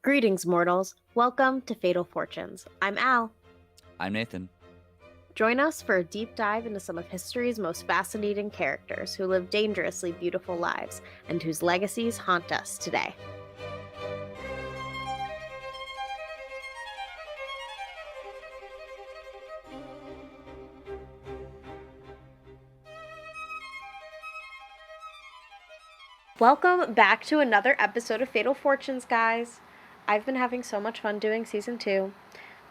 Greetings, mortals. Welcome to Fatal Fortunes. I'm Al. I'm Nathan. Join us for a deep dive into some of history's most fascinating characters who live dangerously beautiful lives and whose legacies haunt us today. Welcome back to another episode of Fatal Fortunes, guys. I've been having so much fun doing season 2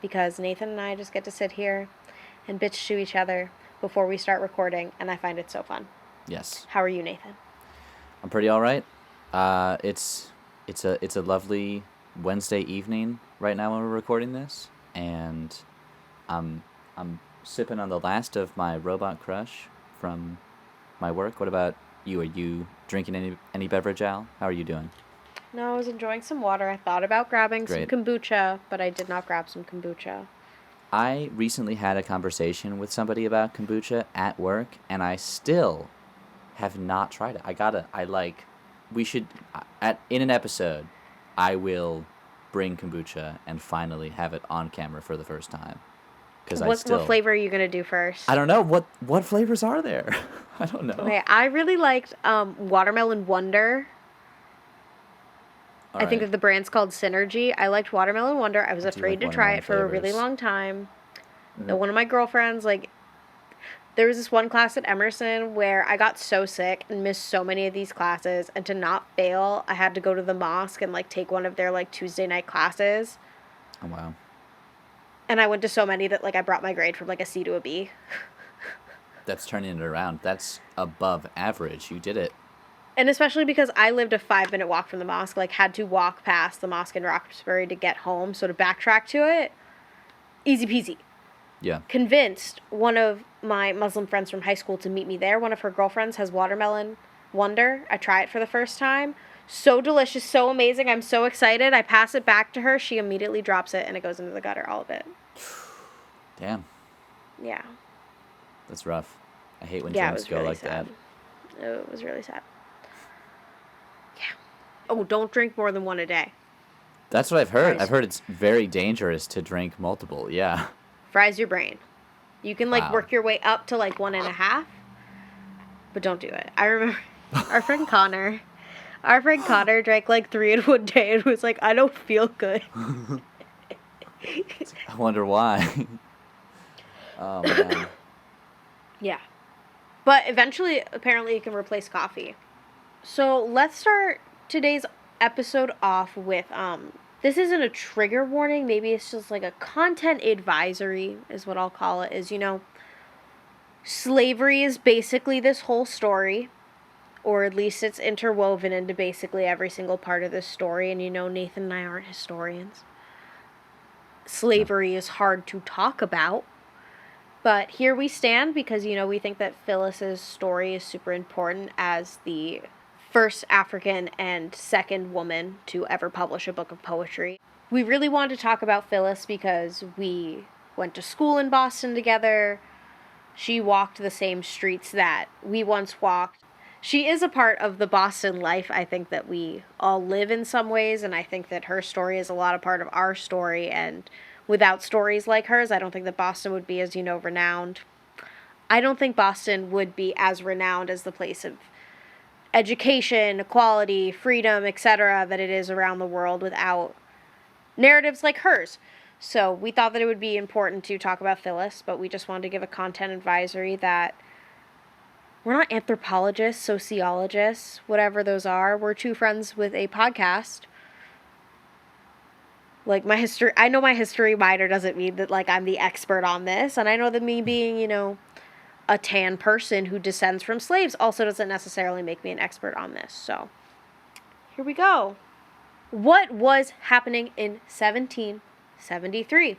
because Nathan and I just get to sit here and bitch to each other before we start recording, and I find it so fun. Yes. How are you, Nathan? I'm pretty all right. It's a lovely Wednesday evening right now when we're recording this, and I'm sipping on the last of my robot crush from my work. What about you? Are you drinking any beverage, Al? How are you doing? No, I was enjoying some water. I thought about grabbing Great. some kombucha, but I did not grab some kombucha. I recently had a conversation with somebody about kombucha at work, and I still have not tried it. We should, in an episode, I will bring kombucha and finally have it on camera for the first time. What flavor are you going to do first? I don't know. What flavors are there? I don't know. Okay, I really liked Watermelon Wonder. I think that the brand's called Synergy. I liked Watermelon Wonder. I was afraid to try it for a really long time. Mm-hmm. One of my girlfriends, there was this one class at Emerson where I got so sick and missed so many of these classes, and to not fail, I had to go to the mosque and take one of their Tuesday night classes. Oh wow. And I went to so many that I brought my grade from a C to a B. That's turning it around. That's above average. You did it. And especially because I lived a 5-minute walk from the mosque, had to walk past the mosque in Roxbury to get home. So to backtrack to it, easy peasy. Yeah. Convinced one of my Muslim friends from high school to meet me there. One of her girlfriends has Watermelon Wonder. I try it for the first time. So delicious, so amazing. I'm so excited. I pass it back to her. She immediately drops it and it goes into the gutter, all of it. Damn. Yeah. That's rough. I hate when drinks go really sad. That. It was really sad. Yeah. Oh, don't drink more than one a day. That's what I've heard. I've heard it's very dangerous to drink multiple. Yeah. Fries your brain. You can work your way up to 1.5, but don't do it. I remember our friend Connor drank 3 in one day and was like, I don't feel good. I wonder why. Oh, man. Yeah. But eventually, apparently, it can replace coffee. So let's start today's episode off with, this isn't a trigger warning. Maybe it's just a content advisory is what I'll call it. Is, slavery is basically this whole story. Or at least it's interwoven into basically every single part of this story. And Nathan and I aren't historians. Slavery is hard to talk about. But here we stand because, we think that Phillis's story is super important as the first African and second woman to ever publish a book of poetry. We really wanted to talk about Phillis because we went to school in Boston together. She walked the same streets that we once walked. She is a part of the Boston life, I think, that we all live in some ways, and I think that her story is a lot of part of our story, and without stories like hers, I don't think that Boston would be as, renowned. I don't think Boston would be as renowned as the place of education, equality, freedom, etc., that it is around the world without narratives like hers. So we thought that it would be important to talk about Phillis, but we just wanted to give a content advisory that we're not anthropologists, sociologists, whatever those are. We're two friends with a podcast. I know my history minor doesn't mean that, I'm the expert on this. And I know that me being, a tan person who descends from slaves also doesn't necessarily make me an expert on this. So, here we go. What was happening in 1773?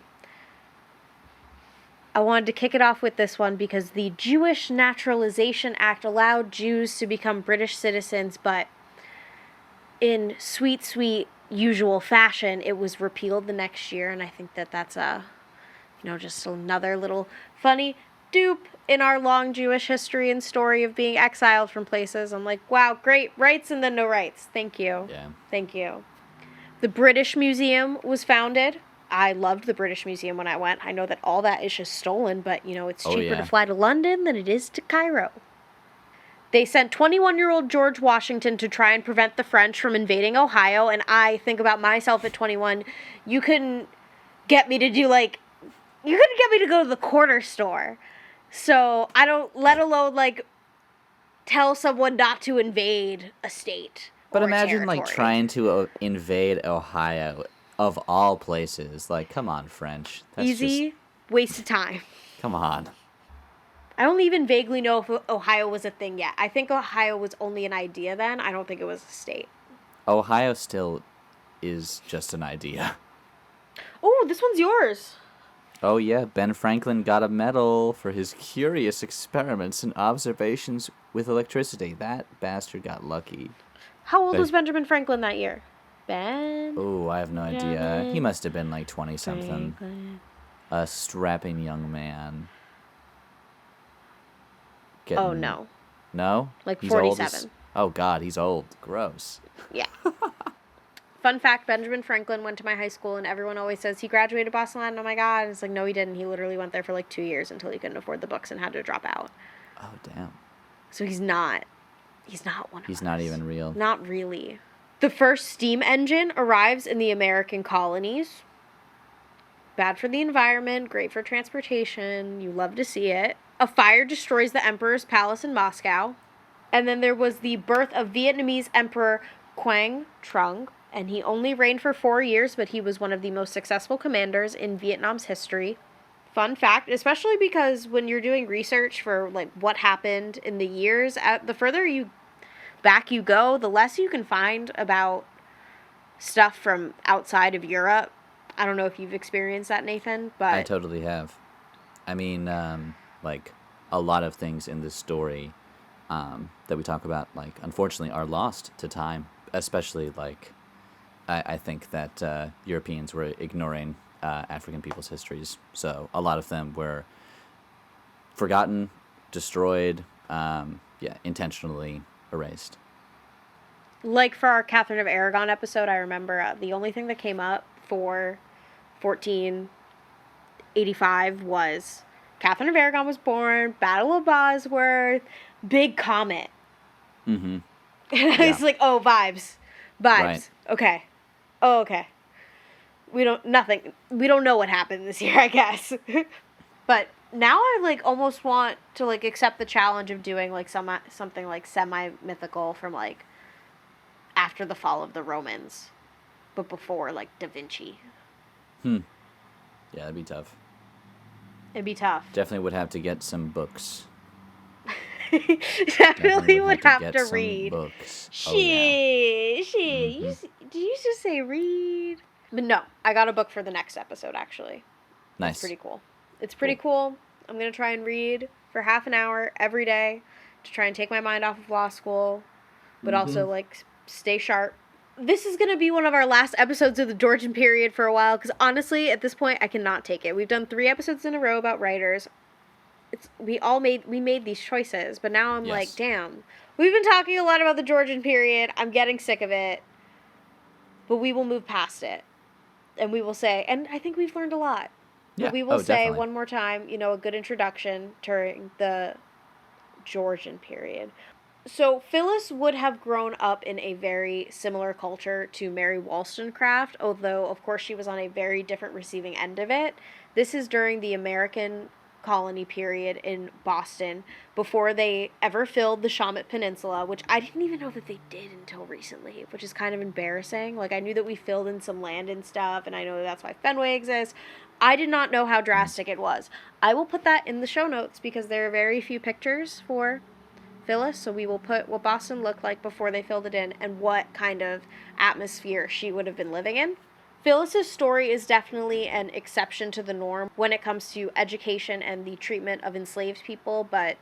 I wanted to kick it off with this one because the Jewish Naturalization Act allowed Jews to become British citizens, but in sweet usual fashion, it was repealed the next year, and I think that that's just another little funny dupe in our long Jewish history and story of being exiled from places. I'm like, wow, great rights and then no rights. Thank you. Yeah. Thank you. The British Museum was founded. I loved the British Museum when I went. I know that all that is just stolen, but, it's Oh, cheaper to yeah. fly to London than it is to Cairo. They sent 21-year-old George Washington to try and prevent the French from invading Ohio, and I think about myself at 21. You couldn't get me to do, you couldn't get me to go to the corner store. So, I don't, let alone, tell someone not to invade a state But or a imagine, territory. trying to invade Ohio, of all places. Come on, French. That's just, Easy, waste of time. come on. I don't even vaguely know if Ohio was a thing yet. I think Ohio was only an idea then. I don't think it was a state. Ohio still is just an idea. Oh, this one's yours. Oh, yeah, Ben Franklin got a medal for his curious experiments and observations with electricity. That bastard got lucky. How old But, was Benjamin Franklin that year? Ben oh, I have no idea. He must have been 20-something. Franklin. A strapping young man. Oh, Getting... no. No? Like He's old 47. Oh, God, he's old. Gross. Yeah. Fun fact, Benjamin Franklin went to my high school, and everyone always says he graduated Boston Latin. Oh, my God. It's like, no, he didn't. He literally went there for 2 years until he couldn't afford the books and had to drop out. Oh, damn. So he's not one of He's us. not even real. Not really. The first steam engine arrives in the American colonies. Bad for the environment, great for transportation. You love to see it. A fire destroys the emperor's palace in Moscow. And then there was the birth of Vietnamese Emperor Quang Trung, and he only reigned for 4 years, but he was one of the most successful commanders in Vietnam's history. Fun fact, especially because when you're doing research for what happened in the years, the further back you go, the less you can find about stuff from outside of Europe. I don't know if you've experienced that, Nathan, but I totally have. I mean, a lot of things in this story that we talk about, unfortunately, are lost to time. Especially, I think that Europeans were ignoring African people's histories. So a lot of them were forgotten, destroyed, intentionally erased. for our Catherine of Aragon episode, I remember the only thing that came up for 1485 was Catherine of Aragon was born, Battle of Bosworth, big comet. Mm-hmm. And I was like, oh, vibes. Right. Okay. Oh, okay. We don't know what happened this year, I guess. But now I almost want to accept the challenge of doing something semi-mythical from after the fall of the Romans, but before Da Vinci. Yeah, that'd be tough. It'd be tough. Definitely would have to get some books. Definitely would have to read. Books. Shit. Mm-hmm. Did you just say read? But no, I got a book for the next episode, actually. Nice. It's pretty cool. It's pretty cool. I'm going to try and read for half an hour every day to try and take my mind off of law school, but also stay sharp. This is going to be one of our last episodes of the Georgian period for a while, because honestly, at this point, I cannot take it. We've done 3 episodes in a row about writers. We made these choices, but now I'm Yes. damn. We've been talking a lot about the Georgian period. I'm getting sick of it. But we will move past it. And we will say, and I think we've learned a lot. Yeah. But we will say definitely. one more time, a good introduction during the Georgian period. So Phillis would have grown up in a very similar culture to Mary Wollstonecraft, although, of course, she was on a very different receiving end of it. This is during the American colony period in Boston, before they ever filled the Shawmut Peninsula, which I didn't even know that they did until recently, which is kind of embarrassing. I knew that we filled in some land and stuff, and I know that's why Fenway exists. I did not know how drastic it was. I will put that in the show notes because there are very few pictures for Phillis, so we will put what Boston looked like before they filled it in and what kind of atmosphere she would have been living in. Phyllis's story is definitely an exception to the norm when it comes to education and the treatment of enslaved people, but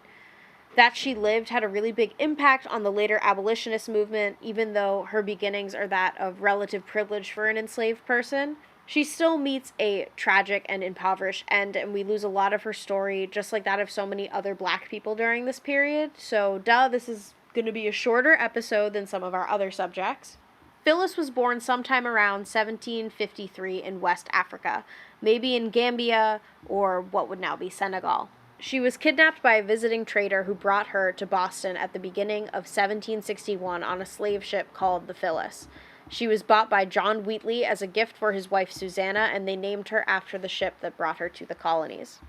that she lived had a really big impact on the later abolitionist movement, even though her beginnings are that of relative privilege for an enslaved person. She still meets a tragic and impoverished end, and we lose a lot of her story, just like that of so many other Black people during this period. So, this is going to be a shorter episode than some of our other subjects. Phillis was born sometime around 1753 in West Africa, maybe in Gambia or what would now be Senegal. She was kidnapped by a visiting trader who brought her to Boston at the beginning of 1761 on a slave ship called the Phillis. She was bought by John Wheatley as a gift for his wife Susanna, and they named her after the ship that brought her to the colonies.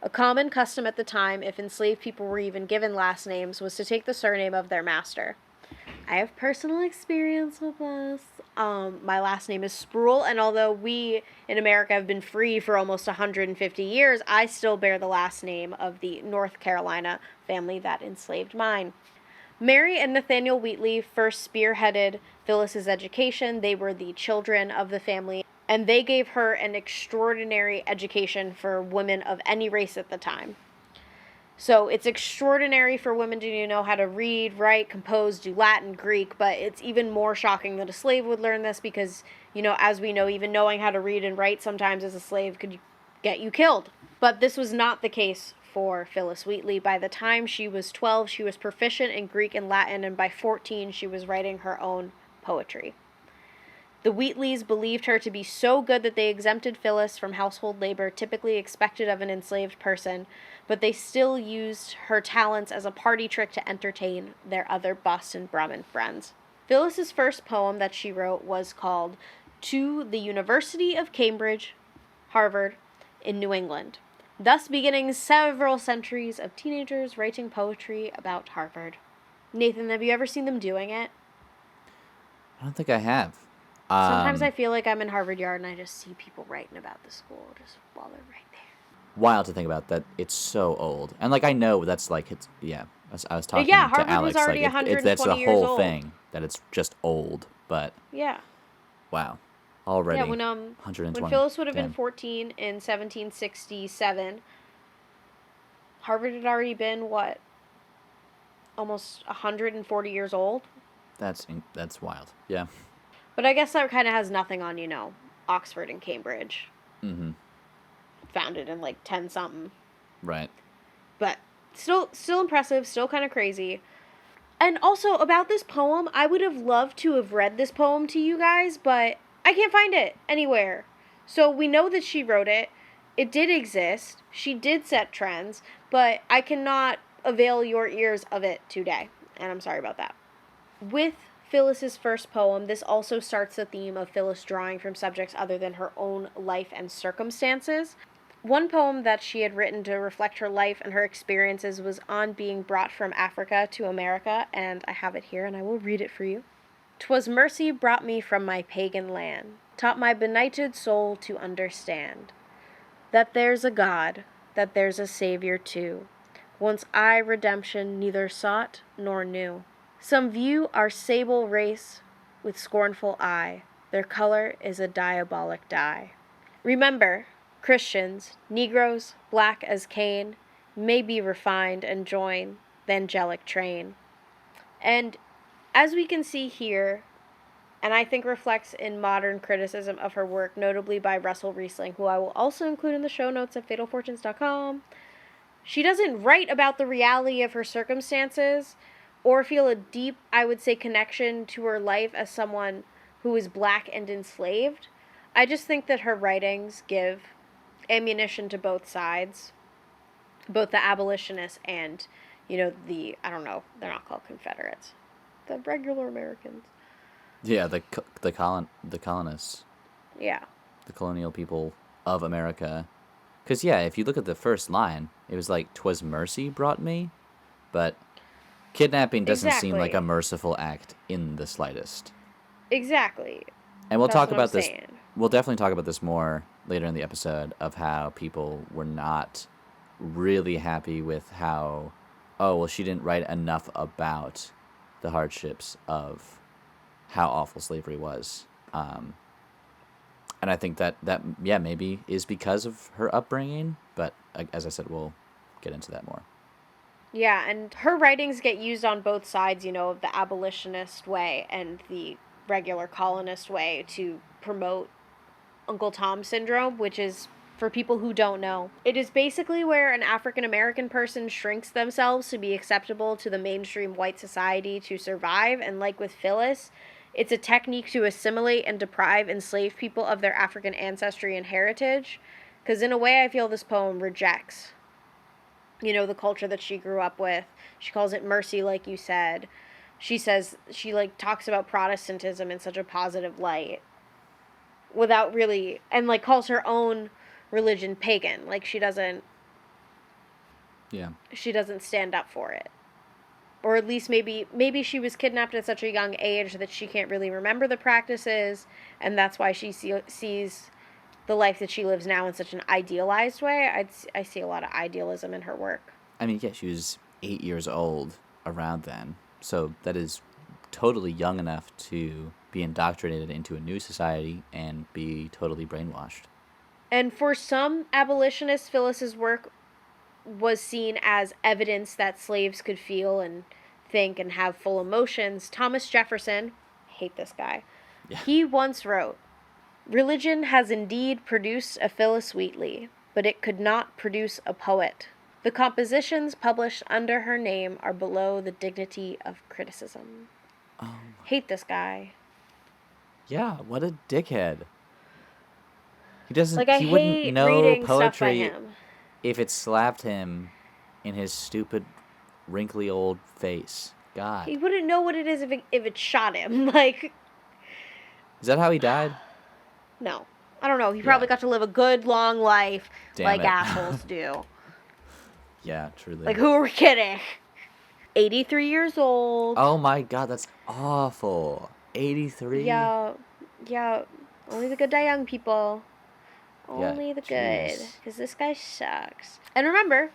A common custom at the time, if enslaved people were even given last names, was to take the surname of their master. I have personal experience with this. My last name is Sproul, and although we in America have been free for almost 150 years, I still bear the last name of the North Carolina family that enslaved mine. Mary and Nathaniel Wheatley first spearheaded Phyllis's education. They were the children of the family, and they gave her an extraordinary education for women of any race at the time. So it's extraordinary for women to know how to read, write, compose, do Latin, Greek, but it's even more shocking that a slave would learn this because, as we know, even knowing how to read and write sometimes as a slave could get you killed. But this was not the case for Phillis Wheatley. By the time she was 12, she was proficient in Greek and Latin, and by 14, she was writing her own poetry. The Wheatleys believed her to be so good that they exempted Phyllis from household labor typically expected of an enslaved person, but they still used her talents as a party trick to entertain their other Boston Brahmin friends. Phyllis's first poem that she wrote was called To the University of Cambridge, Harvard, in New England, thus beginning several centuries of teenagers writing poetry about Harvard. Nathan, have you ever seen them doing it? I don't think I have. Sometimes I feel like I'm in Harvard Yard and I just see people writing about the school just while they're right there. Wild to think about that. It's so old, and I know that's it's yeah. I was talking Yeah, to Harvard Alex. was already 120 that's the years whole old. thing that it's just old, but yeah, wow, already. Yeah, when 120. Phyllis would have been Damn. 14 in 1767, Harvard had already been almost 140 years old. That's wild. Yeah. But I guess that kind of has nothing on Oxford and Cambridge. Mm-hmm. Founded in 10 something. Right. But still impressive, still kind of crazy. And also about this poem, I would have loved to have read this poem to you guys, but I can't find it anywhere. So we know that she wrote it. It did exist. She did set trends, but I cannot avail your ears of it today. And I'm sorry about that. With Phyllis's first poem, this also starts the theme of Phyllis drawing from subjects other than her own life and circumstances. One poem that she had written to reflect her life and her experiences was on being brought from Africa to America, and I have it here and I will read it for you. "'Twas mercy brought me from my pagan land, taught my benighted soul to understand that there's a God, that there's a Savior too. Once I redemption neither sought nor knew. Some view our sable race with scornful eye. Their color is a diabolic dye. Remember, Christians, Negroes, black as Cain, may be refined and join the angelic train." And as we can see here, and I think reflects in modern criticism of her work, notably by Russell Riesling, who I will also include in the show notes at fatalfortunes.com, she doesn't write about the reality of her circumstances or feel a deep, I would say, connection to her life as someone who is black and enslaved. I just think that her writings give ammunition to both sides, both the abolitionists and, I don't know, they're not called Confederates, the regular Americans. Yeah, the colonists. Yeah. The colonial people of America. Because, yeah, if you look at the first line, it was like, "'Twas mercy brought me," but kidnapping doesn't seem like a merciful act in the slightest. Exactly. And we'll talk about this. We'll definitely talk about this more later in the episode of how people were not really happy with how, she didn't write enough about the hardships of how awful slavery was. And I think that maybe is because of her upbringing. But as I said, we'll get into that more. Yeah, and her writings get used on both sides, of the abolitionist way and the regular colonist way to promote Uncle Tom syndrome, which is, for people who don't know, it is basically where an African American person shrinks themselves to be acceptable to the mainstream white society to survive. And like with Phyllis, It's a technique to assimilate and deprive enslaved people of their African ancestry and heritage. Because in a way, I feel this poem rejects, the culture that she grew up with. She calls it mercy, like you said. She says, she, like, talks about Protestantism in such a positive light without really, and, like, calls her own religion pagan. Like, she doesn't stand up for it. Or at least maybe she was kidnapped at such a young age that she can't really remember the practices, and that's why she sees the life that she lives now in such an idealized way. I see a lot of idealism in her work. I mean, yeah, she was 8 years old around then, so that is totally young enough to be indoctrinated into a new society and be totally brainwashed. And for some abolitionists, Phillis's work was seen as evidence that slaves could feel and think and have full emotions. Thomas Jefferson, hate this guy, he once wrote, "Religion has indeed produced a Phillis Wheatley, but it could not produce a poet. The compositions published under her name are below the dignity of criticism." Hate this guy. Yeah, what a dickhead. He doesn't. Like, I he wouldn't hate know reading poetry stuff by him. if it slapped him in his stupid, wrinkly old face. God. He wouldn't know what it is if it shot him. Like, Is that how he died? no. I don't know. He probably got to live a good, long life like assholes do. Yeah, truly. Like, who are we kidding? 83 years old. Oh my God, that's awful. 83? Yeah. Only the good die young, people. Yeah, Only the jeez. good. Because this guy sucks. And remember,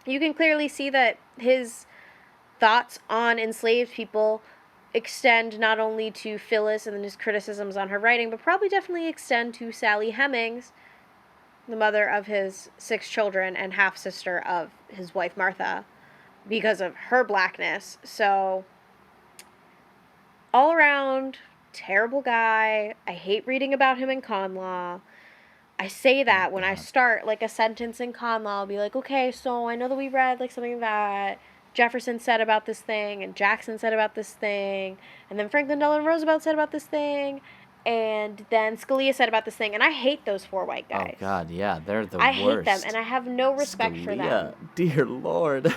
you can clearly see that his thoughts on enslaved people extend not only to Phillis and his criticisms on her writing, but probably definitely extend to Sally Hemings, the mother of his 6 children and half-sister of his wife Martha, because of her blackness. So, all around, terrible guy. I hate reading about him in con law. I say that when I start, like, a sentence in con law, I'll be like, okay, so I know that we read, like, something that Jefferson said about this thing, and Jackson said about this thing, and then Franklin Delano Roosevelt said about this thing, and then Scalia said about this thing, and I hate those 4 white guys. Oh God, yeah, they're the I worst. hate them, and I have no respect for them. Dear Lord.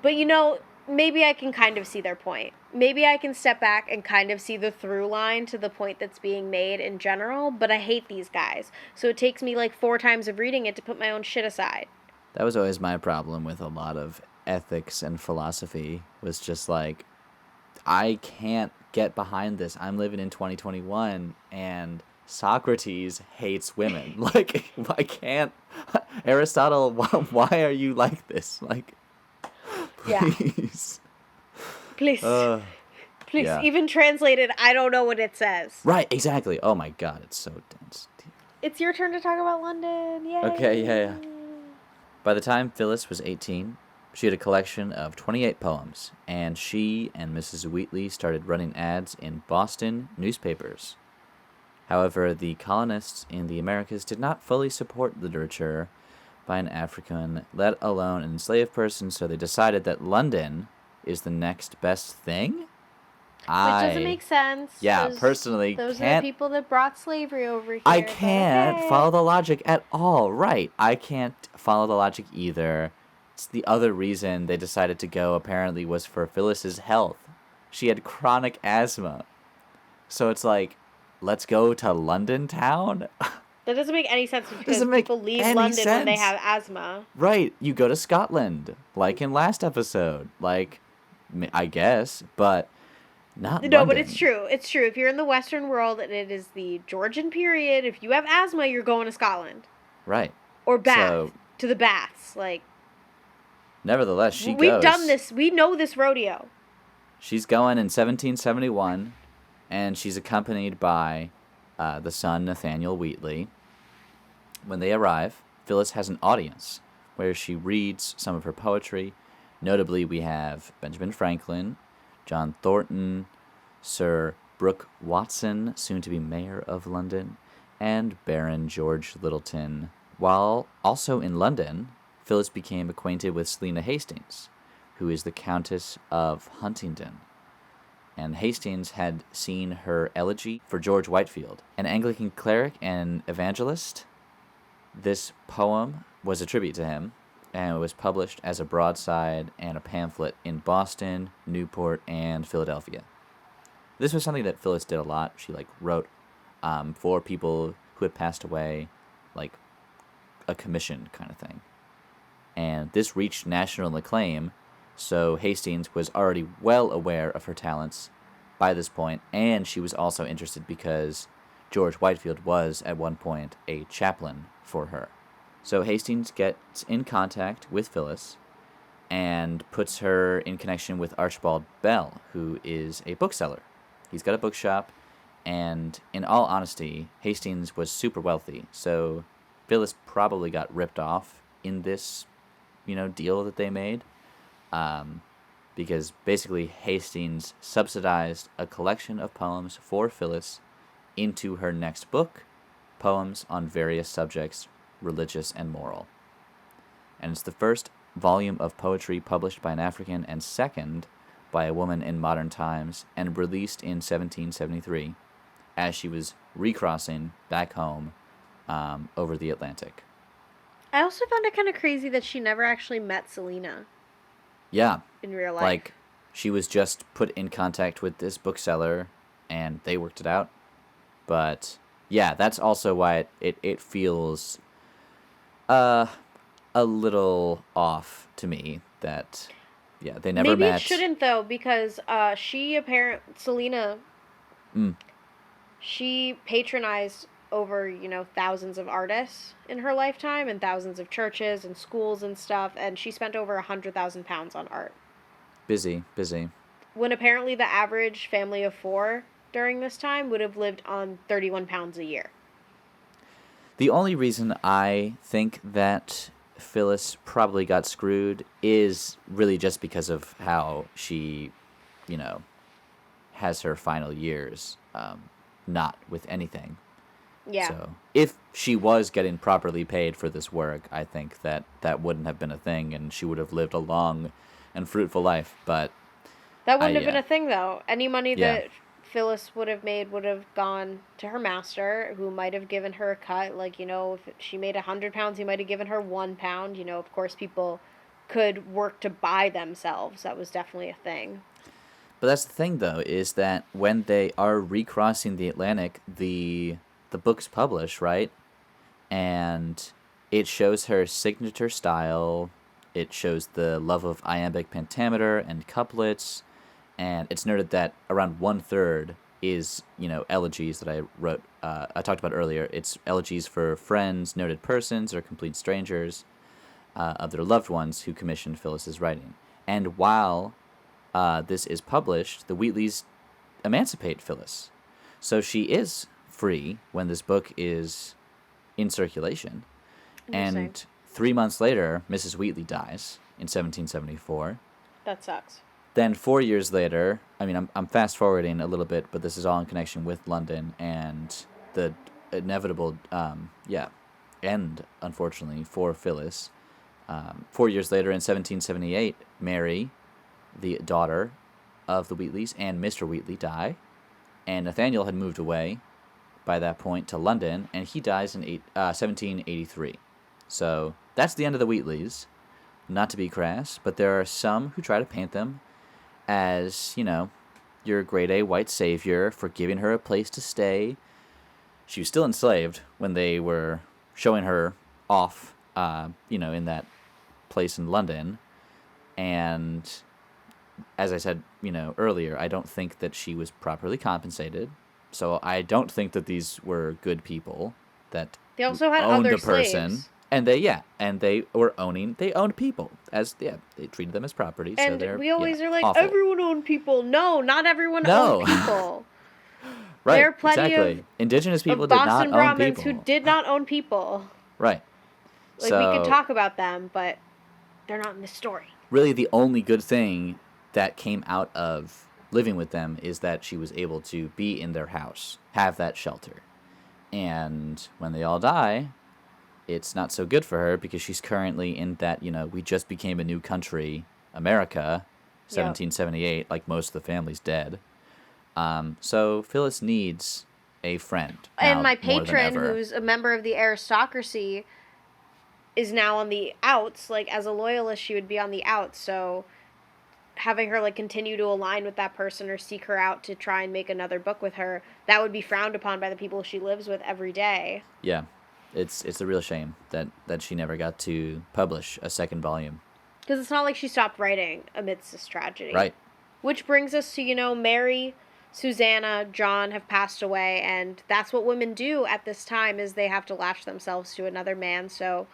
But, maybe I can kind of see their point. Maybe I can step back and kind of see the through line to the point that's being made in general, but I hate these guys. So it takes me like 4 times of reading it to put my own shit aside. That was always my problem with a lot of ethics and philosophy, was just like, I can't get behind this. I'm living in 2021 and Socrates hates women. Like, I can't. Aristotle, why are you like this? Like, please. Yeah. Please. Please. Yeah. Even translated, I don't know what it says. Right, exactly. Oh my God, it's so dense. It's your turn to talk about London. Yay. Okay, yeah. By the time Phillis was 18, she had a collection of 28 poems, and she and Mrs. Wheatley started running ads in Boston newspapers. However, the colonists in the Americas did not fully support literature by an African, let alone an enslaved person, so they decided that London is the next best thing? Which doesn't make sense. Yeah, personally, those are the people that brought slavery over here. I can't follow the logic at all. Right. I can't follow the logic either. It's the other reason they decided to go, apparently, was for Phyllis's health. She had chronic asthma. So it's like, let's go to London town? That doesn't make any sense because people leave London when they have asthma. Right. You go to Scotland, like in last episode. Like, I guess, but not No, London. but it's true. It's true. If you're in the Western world and it is the Georgian period, if you have asthma, you're going to Scotland. Right. Or Bath. To the baths. Like, nevertheless, she goes. We've done this. We know this rodeo. She's going in 1771, and she's accompanied by the son, Nathaniel Wheatley. When they arrive, Phyllis has an audience where she reads some of her poetry. Notably, we have Benjamin Franklin, John Thornton, Sir Brooke Watson, soon to be mayor of London, and Baron George Littleton. While also in London, Phyllis became acquainted with Selina Hastings, who is the Countess of Huntingdon. And Hastings had seen her elegy for George Whitefield, an Anglican cleric and evangelist. This poem was a tribute to him, and it was published as a broadside and a pamphlet in Boston, Newport, and Philadelphia. This was something that Phillis did a lot. She wrote for people who had passed away, like a commission kind of thing. And this reached national acclaim, so Hastings was already well aware of her talents by this point, and she was also interested because George Whitefield was, at one point, a chaplain for her. So Hastings gets in contact with Phillis and puts her in connection with Archibald Bell, who is a bookseller. He's got a bookshop, and in all honesty, Hastings was super wealthy, so Phillis probably got ripped off in this, deal that they made, because basically Hastings subsidized a collection of poems for Phillis into her next book, poems on various subjects, religious and moral. And it's the first volume of poetry published by an African and second by a woman in modern times, and released in 1773 as she was recrossing back home over the Atlantic. I also found it kind of crazy that she never actually met Selena. Yeah. In real life. She was just put in contact with this bookseller, and they worked it out. But, yeah, that's also why it feels a little off to me that, yeah, they never met. Maybe it shouldn't, though, because Selena, she patronized over, thousands of artists in her lifetime and thousands of churches and schools and stuff, and she spent over 100,000 pounds on art. Busy. When apparently the average family of 4 during this time would have lived on 31 pounds a year. The only reason I think that Phillis probably got screwed is really just because of how she, has her final years, not with anything. Yeah. So if she was getting properly paid for this work, I think that wouldn't have been a thing, and she would have lived a long and fruitful life. But that wouldn't have been a thing, though. Any money that Phillis would have made would have gone to her master, who might have given her a cut. If she made 100 pounds, he might have given her 1 pound. Of course, people could work to buy themselves. That was definitely a thing. But that's the thing, though, is that when they are recrossing the Atlantic, the book's published, right? And it shows her signature style. It shows the love of iambic pentameter and couplets. And it's noted that around 1/3 is, elegies that I wrote, I talked about earlier. It's elegies for friends, noted persons, or complete strangers of their loved ones who commissioned Phillis's writing. And while this is published, the Wheatleys emancipate Phillis. So she is free when this book is in circulation. And 3 months later, Mrs. Wheatley dies in 1774. That sucks. Then 4 years later, I'm fast forwarding a little bit, but this is all in connection with London and the inevitable, end, unfortunately, for Phillis. 4 years later, in 1778, Mary, the daughter of the Wheatleys, and Mr. Wheatley die, and Nathaniel had moved away by that point to London, and he dies in 1783. So that's the end of the Wheatleys. Not to be crass, but there are some who try to paint them as, your grade A white savior for giving her a place to stay. She was still enslaved when they were showing her off, in that place in London. And as I said, earlier, I don't think that she was properly compensated. So I don't think that these were good people that they also had owned other the person. Slaves. And they owned people they treated them as property. And so we always are like, awful. Everyone owned people. No, not everyone owned people. Right, there are plenty exactly. of Indigenous people of did Boston not own Brahmins people. who did not own people. Right. We could talk about them, but they're not in the story. Really, the only good thing that came out of living with them is that she was able to be in their house, have that shelter. And when they all die, it's not so good for her because she's currently in that, we just became a new country, America, 1778, like most of the family's dead. So Phyllis needs a friend And now my more than patron, ever. who's a member of the aristocracy, is now on the outs. Like, as a loyalist, she would be on the outs. So having her, like, continue to align with that person or seek her out to try and make another book with her, that would be frowned upon by the people she lives with every day. Yeah, it's a real shame that she never got to publish a second volume. Because it's not like she stopped writing amidst this tragedy. Right. Which brings us to, Mary, Susanna, John have passed away, and that's what women do at this time, is they have to latch themselves to another man. So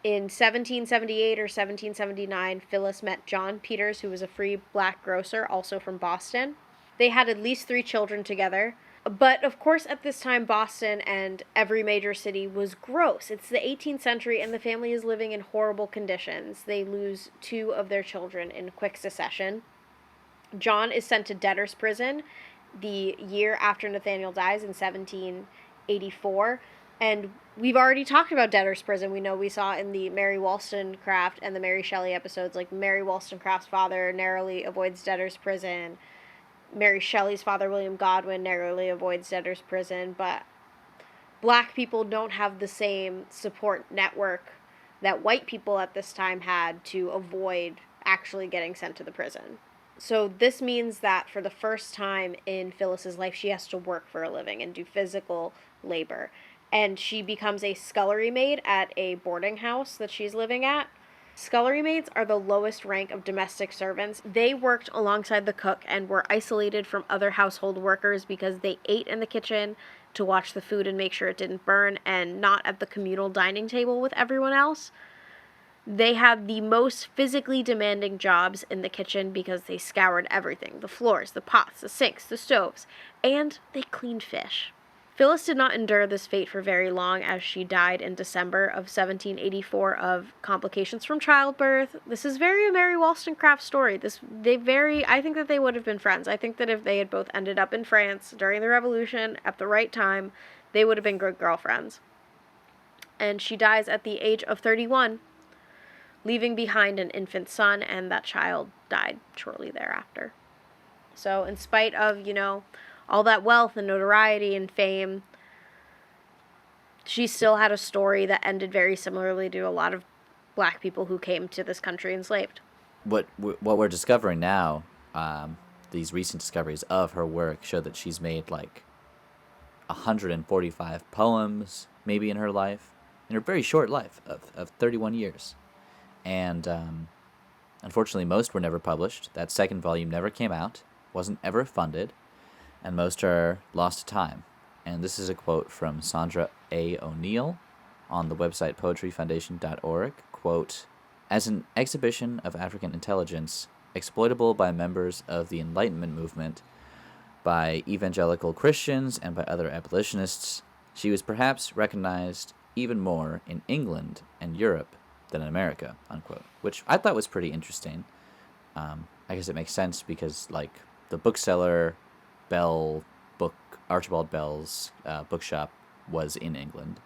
in 1778 or 1779, Phyllis met John Peters, who was a free black grocer, also from Boston. They had at least 3 children together. But of course, at this time, Boston and every major city was gross. It's the 18th century, and the family is living in horrible conditions. They lose 2 of their children in quick succession. John is sent to debtor's prison the year after Nathaniel dies in 1784. And we've already talked about debtor's prison. We know we saw in the Mary Wollstonecraft and the Mary Shelley episodes, like Mary Wollstonecraft's father narrowly avoids debtor's prison. Mary Shelley's father, William Godwin, narrowly avoids debtor's prison. But black people don't have the same support network that white people at this time had to avoid actually getting sent to the prison. So this means that for the first time in Phyllis's life, she has to work for a living and do physical labor. And she becomes a scullery maid at a boarding house that she's living at. Scullery maids are the lowest rank of domestic servants. They worked alongside the cook and were isolated from other household workers because they ate in the kitchen to watch the food and make sure it didn't burn, and not at the communal dining table with everyone else. They had the most physically demanding jobs in the kitchen because they scoured everything: the floors, the pots, the sinks, the stoves, and they cleaned fish. Phyllis did not endure this fate for very long, as she died in December of 1784 of complications from childbirth. This is very a Mary Wollstonecraft story. I think that they would have been friends. I think that if they had both ended up in France during the Revolution at the right time, they would have been good girlfriends. And she dies at the age of 31, leaving behind an infant son, and that child died shortly thereafter. So in spite of, all that wealth and notoriety and fame, she still had a story that ended very similarly to a lot of black people who came to this country enslaved. What we're discovering now, these recent discoveries of her work show that she's made like 145 poems, maybe in her life, in her very short life of 31 years. And unfortunately, most were never published. That second volume never came out, wasn't ever funded, and most are lost to time. And this is a quote from Sandra A. O'Neill on the website poetryfoundation.org. Quote, "As an exhibition of African intelligence, exploitable by members of the Enlightenment movement, by evangelical Christians, and by other abolitionists, she was perhaps recognized even more in England and Europe than in America," unquote. Which I thought was pretty interesting. I guess it makes sense because, like, the bookseller Archibald Bell's bookshop was in England,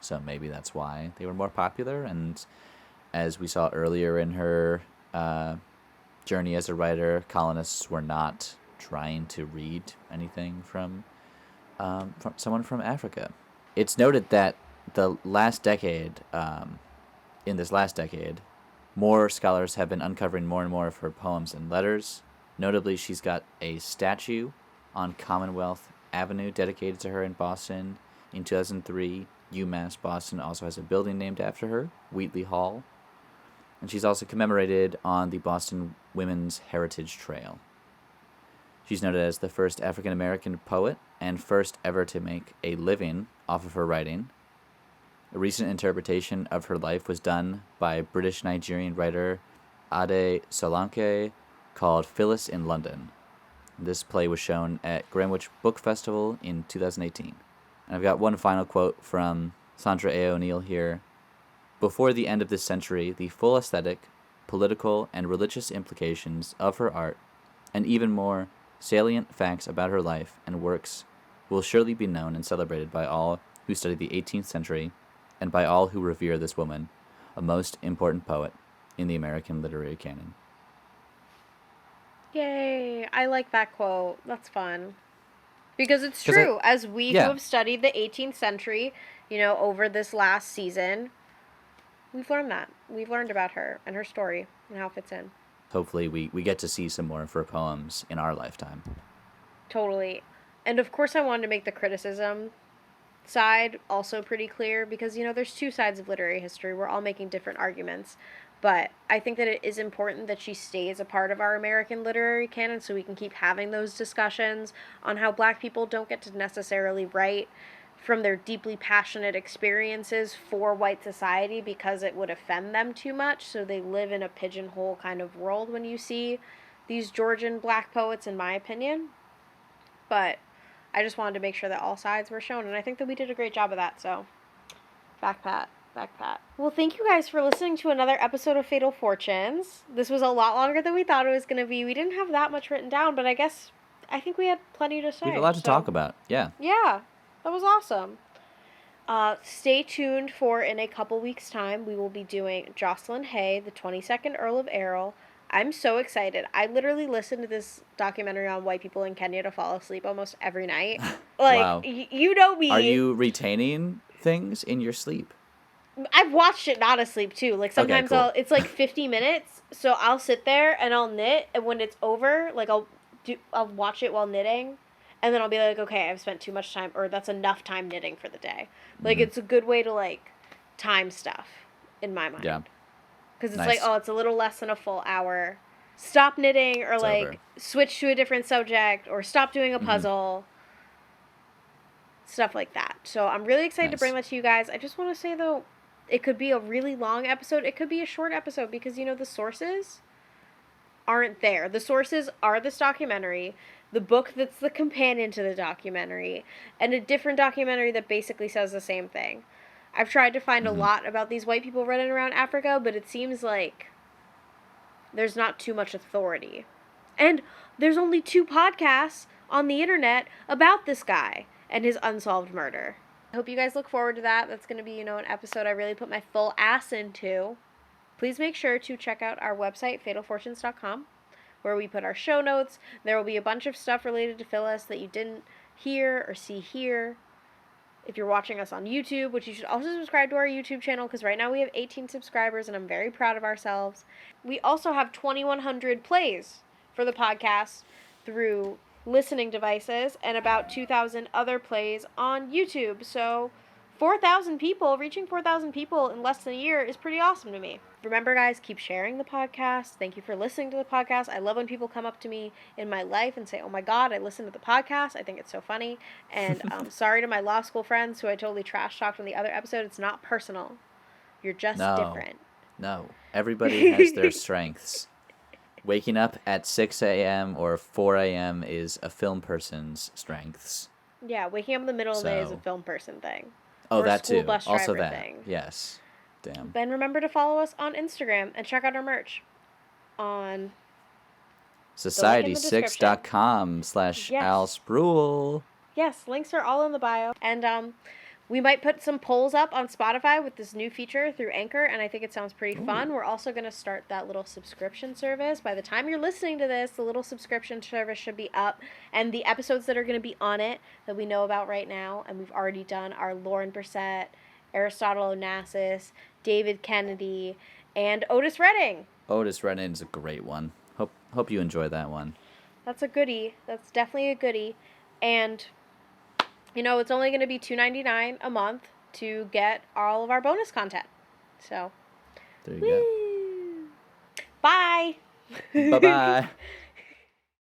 so maybe that's why they were more popular. And as we saw earlier in her journey as a writer, colonists were not trying to read anything from someone from Africa. It's noted that in this last decade, more scholars have been uncovering more and more of her poems and letters. Notably, she's got a statue on Commonwealth Avenue dedicated to her in Boston. In 2003, UMass Boston also has a building named after her, Wheatley Hall. And she's also commemorated on the Boston Women's Heritage Trail. She's noted as the first African-American poet and first ever to make a living off of her writing. A recent interpretation of her life was done by British-Nigerian writer Ade Solanke, called Phillis in London. This play was shown at Greenwich Book Festival in 2018. And I've got one final quote from Sandra A. O'Neill here. "Before the end of this century, the full aesthetic, political, and religious implications of her art, and even more salient facts about her life and works, will surely be known and celebrated by all who study the 18th century, and by all who revere this woman, a most important poet in the American literary canon." Yay. I like that quote. That's fun. Because it's 'Cause true. As we who yeah, have studied the 18th century, over this last season, we've learned that. We've learned about her and her story and how it fits in. hopefully we get to see some more of her poems in our lifetime. Totally. And of course, I wanted to make the criticism side also pretty clear because, there's two sides of literary history. We're all making different arguments. But I think that it is important that she stays a part of our American literary canon so we can keep having those discussions on how Black people don't get to necessarily write from their deeply passionate experiences for white society because it would offend them too much. So they live in a pigeonhole kind of world when you see these Georgian Black poets, in my opinion. But I just wanted to make sure that all sides were shown, and I think that we did a great job of that, so back pat. Back pat. Well, thank you guys for listening to another episode of Fatal Fortunes. This was a lot longer than we thought it was going to be. We didn't have that much written down, but I think we had plenty to say. We have a lot to talk about, yeah. Yeah, that was awesome. Stay tuned for in a couple weeks' time. We will be doing Jocelyn Hay, the 22nd Earl of Errol. I'm so excited. I literally listened to this documentary on white people in Kenya to fall asleep almost every night. Like, Wow. You know me. Are you retaining things in your sleep? I've watched it not asleep too. Like sometimes Okay, cool. it's like 50 minutes, so I'll sit there and I'll knit, and when it's over, like I'll watch it while knitting, and then I'll be like, okay, I've spent too much time, or that's enough time knitting for the day. Like it's a good way to like time stuff in my mind. Yeah. Because it's Nice. like, oh, it's a little less than a full hour. Stop knitting, or It's like over. switch to a different subject, or stop doing a puzzle. Stuff like that. So I'm really excited to Nice. bring that to you guys. I just want to say though, it could be a really long episode. It could be a short episode because the sources aren't there. The sources are this documentary, the book that's the companion to the documentary, and a different documentary that basically says the same thing. I've tried to find a lot about these white people running around Africa, but it seems like there's not too much authority. And there's only 2 podcasts on the internet about this guy and his unsolved murder. I hope you guys look forward to that. That's going to be, an episode I really put my full ass into. Please make sure to check out our website, fatalfortunes.com, where we put our show notes. There will be a bunch of stuff related to Phillis that you didn't hear or see here. If you're watching us on YouTube, which you should also subscribe to our YouTube channel, because right now we have 18 subscribers, and I'm very proud of ourselves. We also have 2,100 plays for the podcast through listening devices, and about 2,000 other plays on YouTube. So 4,000 people, reaching 4,000 people in less than a year is pretty awesome to me. Remember, guys, keep sharing the podcast. Thank you for listening to the podcast. I love when people come up to me in my life and say, oh my God, I listened to the podcast. I think it's so funny. And sorry to my law school friends who I totally trash talked on the other episode. It's not personal. You're just different. No. Everybody has their strengths. Waking up at 6 a.m. or 4 a.m. is a film person's strengths. Yeah, waking up in the middle of the day is a film person thing. Oh, or that a school too. bus Also driver that. thing. Yes. Damn. Then remember to follow us on Instagram and check out our merch on Society6.com/Al Yes, links are all in the bio. And we might put some polls up on Spotify with this new feature through Anchor, and I think it sounds pretty fun. We're also going to start that little subscription service. By the time you're listening to this, the little subscription service should be up, and the episodes that are going to be on it that we know about right now, and we've already done, are Lauren Brissett, Aristotle Onassis, David Kennedy, and Otis Redding. Otis Redding's a great one. Hope you enjoy that one. That's a goodie. That's definitely a goodie. And it's only going to be $2.99 a month to get all of our bonus content. So, there you go. Bye. Bye-bye.